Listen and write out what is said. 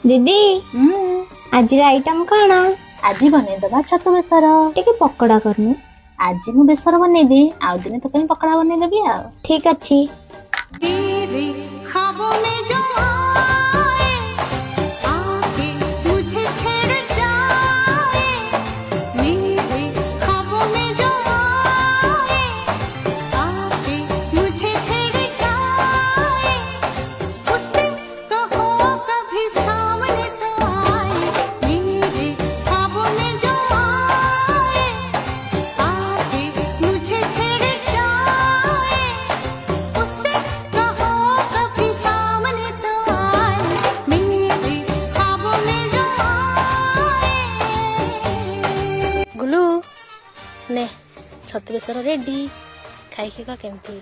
दीदी आज आइटम कौन? आज बनईदबा छतु बेसर। टिके पकोड़ा करनु। आज मु बेसर बनईदी आउ दिने तो कहीं पकड़ा बनईदेबी आ। ठीक अच्छी। गुलू ने छतु बेसर रेडी खाई का केमती।